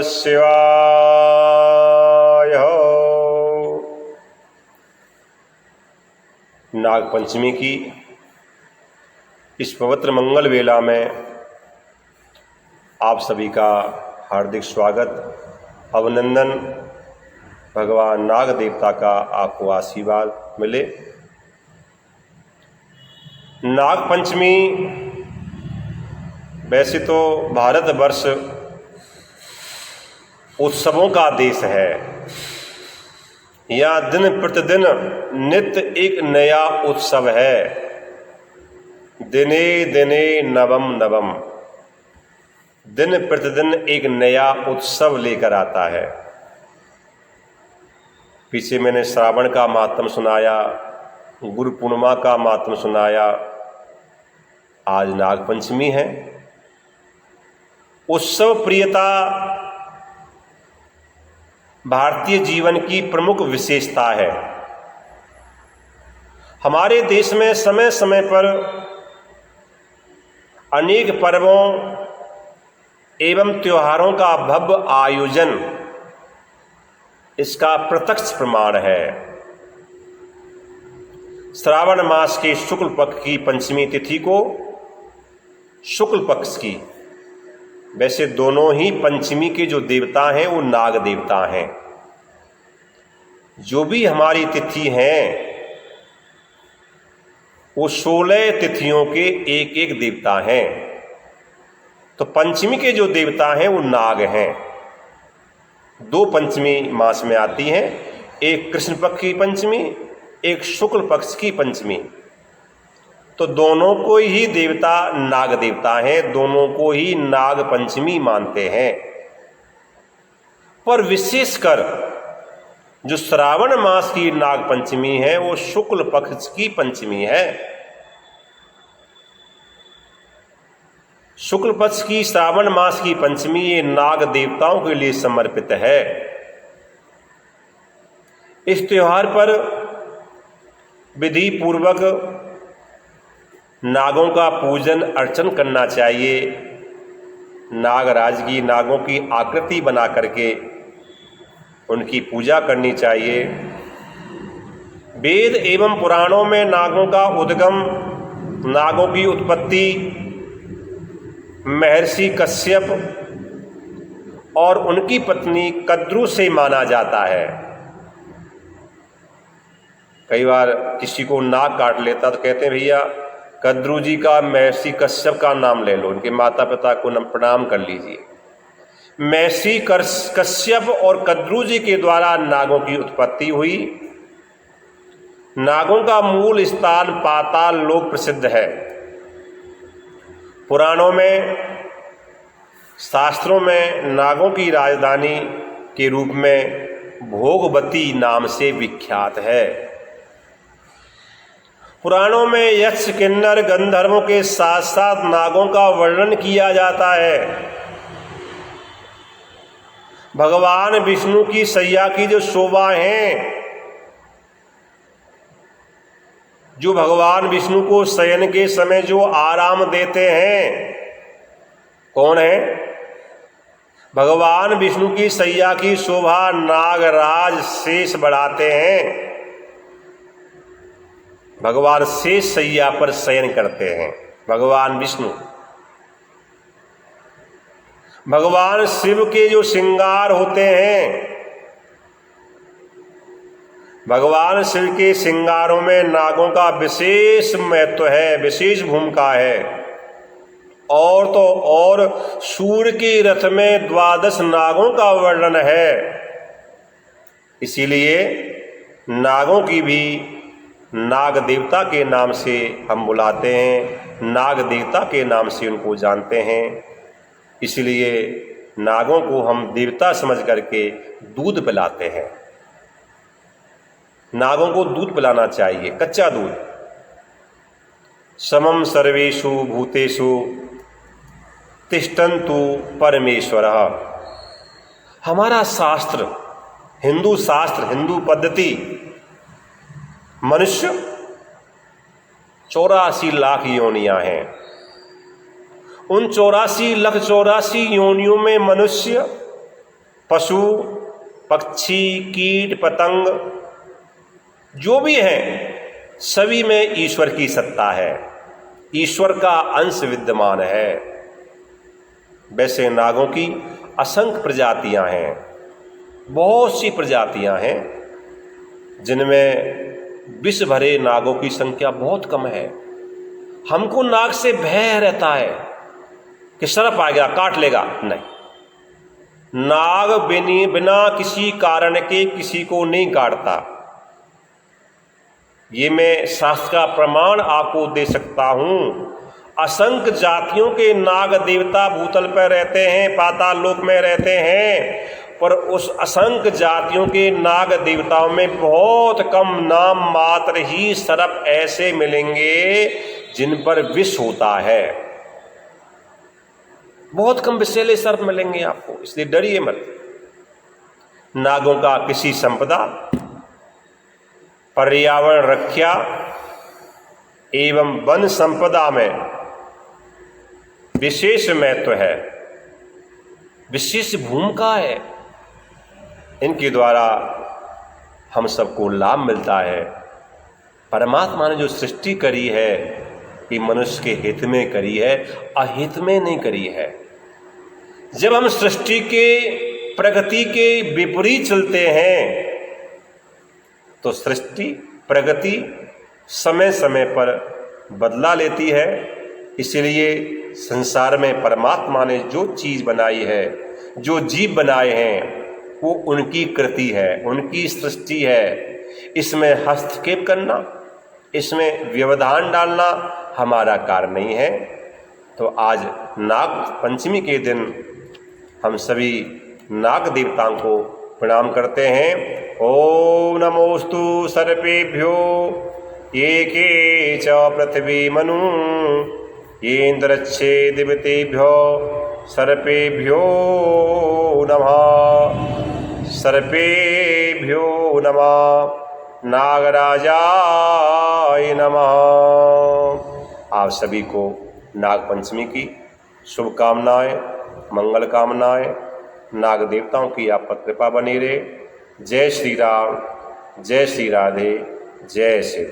शिवाय। नागपंचमी की इस पवित्र मंगल वेला में आप सभी का हार्दिक स्वागत, अभिनंदन। भगवान नाग देवता का आपको आशीर्वाद मिले। नागपंचमी वैसे तो भारतवर्ष उत्सवों का देश है। यहाँ दिन प्रतिदिन नित्य एक नया उत्सव है। दिने दिने नवम नवम, दिन प्रतिदिन एक नया उत्सव लेकर आता है। पीछे मैंने श्रावण का महात्म सुनाया, गुरु पूर्णिमा का महात्म सुनाया। आज नागपंचमी है। उत्सव प्रियता भारतीय जीवन की प्रमुख विशेषता है। हमारे देश में समय समय पर अनेक पर्वों एवं त्योहारों का भव्य आयोजन इसका प्रत्यक्ष प्रमाण है। श्रावण मास के शुक्ल पक्ष की पंचमी तिथि को शुक्ल पक्ष की, वैसे दोनों ही पंचमी के जो देवता हैं वो नाग देवता हैं। जो भी हमारी तिथि हैं वो 16 तिथियों के एक एक देवता हैं। तो पंचमी के जो देवता हैं वो नाग हैं। 2 पंचमी मास में आती हैं, एक कृष्ण पक्ष की पंचमी, एक शुक्ल पक्ष की पंचमी। तो दोनों को ही देवता नाग देवता हैं, दोनों को ही नाग पंचमी मानते हैं। पर विशेषकर जो श्रावण मास की नाग पंचमी है वो शुक्ल पक्ष की पंचमी है। शुक्ल पक्ष की श्रावण मास की पंचमी ये नाग देवताओं के लिए समर्पित है। इस त्योहार पर विधि पूर्वक नागों का पूजन अर्चन करना चाहिए। नागराज की, नागों की आकृति बना करके उनकी पूजा करनी चाहिए। वेद एवं पुराणों में नागों का उद्गम, नागों की उत्पत्ति महर्षि कश्यप और उनकी पत्नी कद्रू से माना जाता है। कई बार किसी को नाग काट लेता तो कहते हैं भैया कद्रू जी का महर्षि कश्यप का नाम ले लो, उनके माता पिता को प्रणाम कर लीजिए। महर्षि कश्यप और कद्रू जी के द्वारा नागों की उत्पत्ति हुई। नागों का मूल स्थान पाताल लोक प्रसिद्ध है। पुराणों में, शास्त्रों में नागों की राजधानी के रूप में भोगवती नाम से विख्यात है। पुराणों में यक्ष, किन्नर, गंधर्वों के साथ साथ नागों का वर्णन किया जाता है। भगवान विष्णु की सैया की जो शोभा हैं, जो भगवान विष्णु को शयन के समय जो आराम देते हैं, कौन है? भगवान विष्णु की सैया की शोभा नागराज शेष बढ़ाते हैं। भगवान शेष सैया पर शयन करते हैं भगवान विष्णु। भगवान शिव के जो श्रृंगार होते हैं, भगवान शिव के श्रृंगारों में नागों का विशेष महत्व है, विशेष भूमिका है। और तो और सूर्य के रथ में 12 नागों का वर्णन है। इसीलिए नागों की भी नाग देवता के नाम से हम बुलाते हैं, नाग देवता के नाम से उनको जानते हैं। इसलिए नागों को हम देवता समझ करके दूध पिलाते हैं। नागों को दूध पिलाना चाहिए, कच्चा दूध। समम सर्वेषु भूतेषु तिष्ठन्तु परमेश्वरः। हमारा शास्त्र, हिंदू शास्त्र, हिंदू पद्धति, मनुष्य 84 लाख योनियां हैं। उन 84 लाख 84 योनियों में मनुष्य पशु पक्षी कीट पतंग जो भी हैं सभी में ईश्वर की सत्ता है, ईश्वर का अंश विद्यमान है। वैसे नागों की असंख्य प्रजातियां हैं, बहुत सी प्रजातियां हैं जिनमें विष भरे नागों की संख्या बहुत कम है। हमको नाग से भय रहता है कि सर्प आ गया काट लेगा, नहीं, नाग बिना किसी कारण के किसी को नहीं काटता। ये मैं शास्त्र का प्रमाण आपको दे सकता हूं। असंख्य जातियों के नाग देवता भूतल पर रहते हैं, पाताल लोक में रहते हैं, पर उस असंख्य जातियों के नाग देवताओं में बहुत कम नाम मात्र ही सर्प ऐसे मिलेंगे जिन पर विष होता है। बहुत कम विषैले सर्प मिलेंगे आपको, इसलिए डरिए मत। नागों का किसी संपदा, पर्यावरण रक्षा एवं वन संपदा में विशेष महत्व है, विशेष भूमिका है। इनके द्वारा हम सबको लाभ मिलता है। परमात्मा ने जो सृष्टि करी है कि मनुष्य के हित में करी है, अहित में नहीं करी है। जब हम सृष्टि के प्रगति के विपरीत चलते हैं तो सृष्टि प्रगति समय समय पर बदला लेती है। इसलिए संसार में परमात्मा ने जो चीज़ बनाई है, जो जीव बनाए हैं, वो उनकी कृति है, उनकी सृष्टि है। इसमें हस्तक्षेप करना, इसमें व्यवधान डालना हमारा कार्य नहीं है। तो आज नाग पंचमी के दिन हम सभी नाग देवताओं को प्रणाम करते हैं। ओम नमोस्तु सर्पेभ्यो ये के च पृथ्वी मनु येन्द्रच्छे दिवतेभ्यो सर्पेभ्यो नमः, सर्पेभ्यो नमः, नागराजाय नमः। आप सभी को नाग पंचमी की शुभकामनाएं, मंगल कामनाएं। नाग देवताओं की आप पर कृपा बनी रहे। जय श्री राम, जय श्री राधे, जय श्री।